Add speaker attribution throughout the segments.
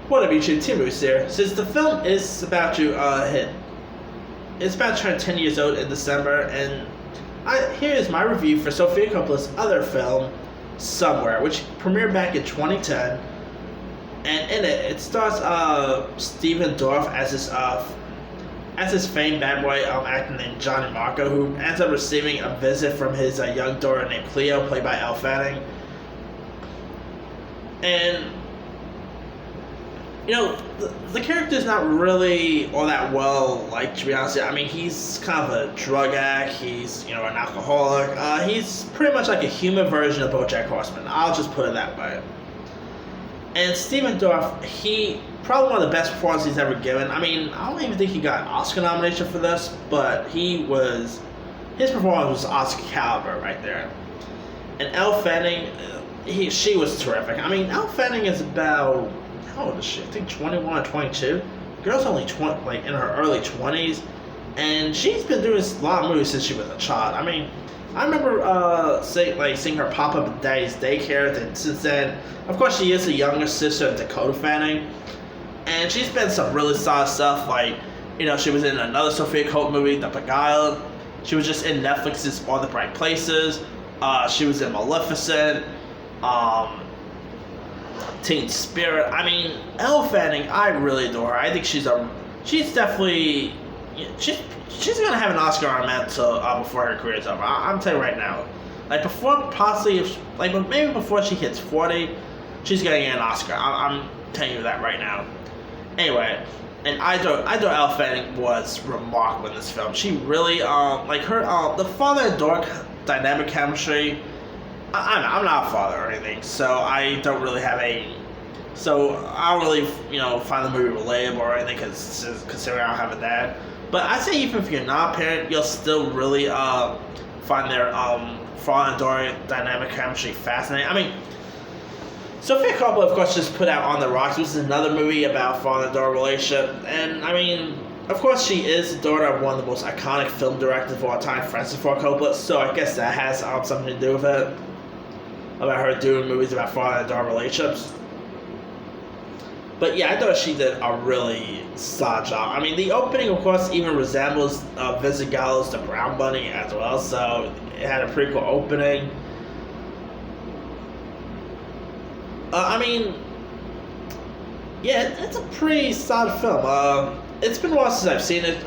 Speaker 1: What up, YouTube? Team Moose here. Since the film is about to it's about to turn 10 years old in December, and here is my review for Sofia Coppola's other film, Somewhere, which premiered back in 2010. And in it, it stars Stephen Dorff as his famed bad boy actor named Johnny Marco, who ends up receiving a visit from his young daughter named Cleo, played by Elle Fanning. And the character's not really all that well liked, to be honest. I mean, he's kind of a drug addict, he's, an alcoholic. He's pretty much like a human version of BoJack Horseman. I'll just put it that way. And Stephen Dorff, he probably one of the best performances he's ever given. I mean, I don't even think he got an Oscar nomination for this, but his performance was Oscar caliber right there. And Elle Fanning, she was terrific. I mean, Elle Fanning is about, how old is she? I think 21 or 22. The girl's only in her early 20s, and she's been doing a lot of movies since she was a child. I mean, I remember seeing her pop up in Daddy's Daycare. And since then, of course, she is the younger sister of Dakota Fanning, and she's been some really solid stuff. She was in another Sofia Coppola movie, The Beguiled. She was just in Netflix's All the Bright Places. She was in Maleficent. Teen Spirit. I mean, Elle Fanning, I really adore her. I think she's definitely, she's gonna have an Oscar on her before her career's over. I'm telling you right now. Maybe before she hits 40, she's gonna get an Oscar. I'm telling you that right now. Anyway, and I thought Elle Fanning was remarkable in this film. She really, the father and daughter dynamic chemistry. I'm not a father or anything, so I don't really so I don't really, find the movie relatable or anything, considering I don't have a dad. But I say even if you're not a parent, you'll still really find their father and daughter dynamic chemistry fascinating. I mean, Sofia Coppola, of course, just put out On the Rocks, which is another movie about father and daughter relationship. And I mean, of course, she is the daughter of one of the most iconic film directors of all time, Francis Ford Coppola. So I guess that has something to do with it, about her doing movies about father and daughter relationships. But yeah, I thought she did a really solid job. I mean, the opening, of course, even resembles Vincent Gallo's The Brown Bunny as well, so it had a pretty cool opening. I mean, yeah, it's a pretty solid film. It's been a while since I've seen it,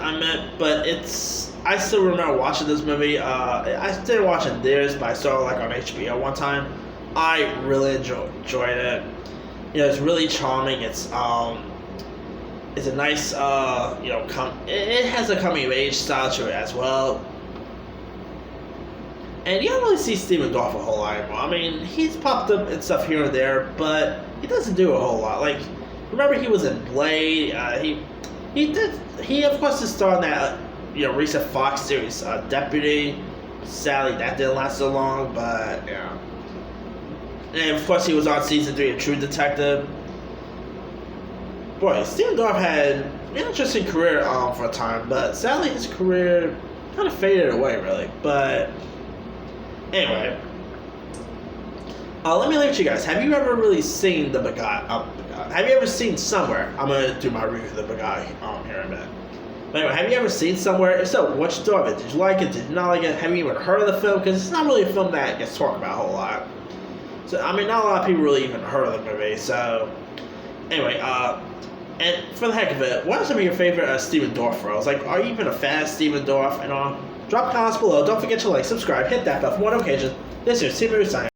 Speaker 1: but I still remember watching this movie. I didn't watch it in theaters, but I saw it on HBO one time. I really enjoyed it. It's really charming. It's a nice, it has a coming of age style to it as well. And you don't really see Stephen Dorff a whole lot anymore. I mean, he's popped up and stuff here and there, but he doesn't do a whole lot. Remember he was in Blade. He of course is starring that recent Fox series, Deputy. Sadly, that didn't last so long, but yeah. And of course, he was on season 3 of True Detective. Boy, Stephen Dorff had an interesting career for a time, but sadly his career kind of faded away, really. But anyway, let me leave it to you guys. Have you ever really seen The Beguiled? Have you ever seen Somewhere? I'm gonna do my review of The Beguiled here in a minute. But anyway, have you ever seen Somewhere? If so, what you thought of it? Did you like it? Did you not like it? Have you even heard of the film? Because it's not really a film that gets talked about a whole lot. So, I mean, not a lot of people really even heard of the movie. So, anyway, and for the heck of it, what are some of your favorite Stephen Dorff roles? Are you even a fan of Stephen Dorff and all? Drop comments below. Don't forget to subscribe, hit that bell for more notifications. This is Team Moose signing.